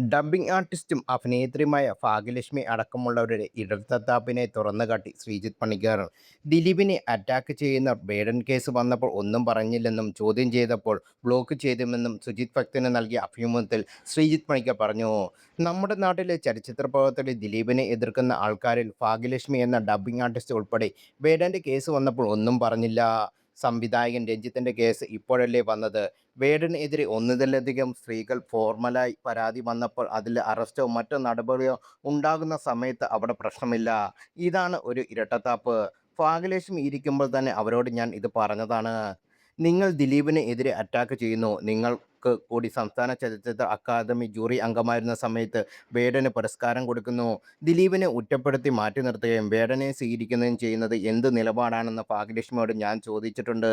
Dubbing ആർട്ടിസ്റ്റും അഭിനേത്രിയുമായ Bhagyalakshmi അടക്കമുള്ളവരുടെ ഇരട്ടത്താപ്പിനെ തുറന്നുകാട്ടി Sreejith Panicker. ദിലീപിനെ attack ചെയ്യുന്ന Baden case വന്നപ്പോൾ ഒന്നും പറഞ്ഞില്ലെന്നും ചോദ്യം ചെയ്തപ്പോൾ ബ്ലോക്ക് ചെയ്തുമെന്നും സുജിത് ഭക്തന് നൽകിയ അഭിമുഖത്തിൽ ശ്രീജിത്ത് പണിക്കർ പറഞ്ഞു. നമ്മുടെ നാട്ടിലെ ചലച്ചിത്ര പ്രവർത്തകരിൽ ദിലീപിനെ എതിർക്കുന്ന ആൾക്കാരിൽ ഭാഗ്യലക്ഷ്മി എന്ന ഡബ്ബിംഗ് ആർട്ടിസ്റ്റ് ഉൾപ്പെടെ ബേഡന്റെ കേസ് വന്നപ്പോൾ ഒന്നും പറഞ്ഞില്ല. സംവിധായകൻ രഞ്ജിത്തിന്റെ കേസ് ഇപ്പോഴല്ലേ വന്നത്. വേടനെതിരെ ഒന്നിലധികം സ്ത്രീകൾ ഫോർമലായി പരാതി വന്നപ്പോൾ അതിൽ അറസ്റ്റോ മറ്റോ നടപടിയോ ഉണ്ടാകുന്ന സമയത്ത് അവിടെ പ്രശ്നമില്ല. ഇതാണ് ഒരു ഇരട്ടത്താപ്പ്. ഭാഗ്യലക്ഷ്മി ഇരിക്കുമ്പോൾ തന്നെ അവരോട് ഞാൻ ഇത് പറഞ്ഞതാണ്. നിങ്ങൾ ദിലീപിന് എതിരെ അറ്റാക്ക് ചെയ്യുന്നു. നിങ്ങൾക്ക് കൂടി സംസ്ഥാന ചലച്ചിത്ര അക്കാദമി ജൂറി അംഗമായിരുന്ന സമയത്ത് വേടന് പുരസ്കാരം കൊടുക്കുന്നു. ദിലീപിനെ കുറ്റപ്പെടുത്തി മാറ്റി നിർത്തുകയും വേടനെ സ്വീകരിക്കുകയും ചെയ്യുന്നത് എന്ത് നിലപാടാണെന്ന് ഭാഗ്യലക്ഷ്മിയോട് ഞാൻ ചോദിച്ചിട്ടുണ്ട്.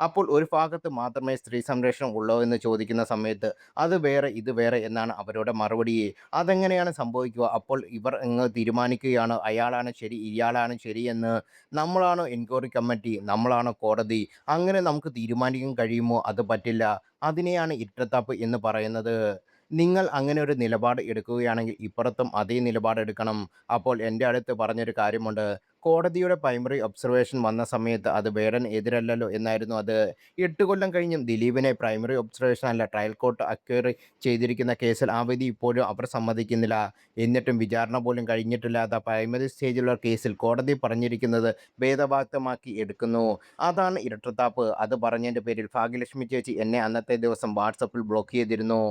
അപ്പോൾ ഒരു ഭാഗത്ത് മാത്രമേ സ്ത്രീ സംരക്ഷണം ഉള്ളോ എന്ന് ചോദിക്കുന്ന സമയത്ത് അത് വേറെ ഇത് വേറെ എന്നാണ് അവരുടെ മറുപടി. അതെങ്ങനെയാണ് സംഭവിക്കുക? അപ്പോൾ ഇവർ അങ്ങ് തീരുമാനിക്കുകയാണ് അയാളാണ് ശരി ഇയാളാണ് ശരിയെന്ന്. നമ്മളാണോ എൻക്വയറി കമ്മിറ്റി? നമ്മളാണോ കോടതി? അങ്ങനെ നമുക്ക് തീരുമാനിക്കാൻ കഴിയുമോ? അത് പറ്റില്ല. അതിനെയാണ് ഇരട്ടത്താപ്പ് എന്ന് പറയുന്നത്. നിങ്ങൾ അങ്ങനെ ഒരു നിലപാട് എടുക്കുകയാണെങ്കിൽ ഇപ്പുറത്തും അതേ നിലപാടെടുക്കണം. അപ്പോൾ എൻ്റെ അടുത്ത് പറഞ്ഞൊരു കാര്യമുണ്ട്. കോടതിയുടെ പ്രൈമറി ഒബ്സർവേഷൻ വന്ന സമയത്ത് അത് വേടന് എതിരല്ലല്ലോ എന്നായിരുന്നു അത്. 8 കൊല്ലം കഴിഞ്ഞും ദിലീപിനെ പ്രൈമറി ഒബ്സർവേഷൻ അല്ല ട്രയൽ കോർട്ട് അക്വയറി ചെയ്തിരിക്കുന്ന കേസിൽ ആ വിധി ഇപ്പോഴും അവർ സമ്മതിക്കുന്നില്ല. എന്നിട്ടും വിചാരണ പോലും കഴിഞ്ഞിട്ടില്ലാത്ത പ്രൈമറി സ്റ്റേജിലുള്ള കേസിൽ കോടതി പറഞ്ഞിരിക്കുന്നത് ഭേദഭാഗമാക്കി എടുക്കുന്നു. അതാണ് ഇരട്ടത്താപ്പ്. അത് പറഞ്ഞതിൻ്റെ പേരിൽ ഭാഗ്യലക്ഷ്മി ചേച്ചി എന്നെ അന്നത്തെ ദിവസം വാട്സപ്പിൽ ബ്ലോക്ക് ചെയ്തിരുന്നു.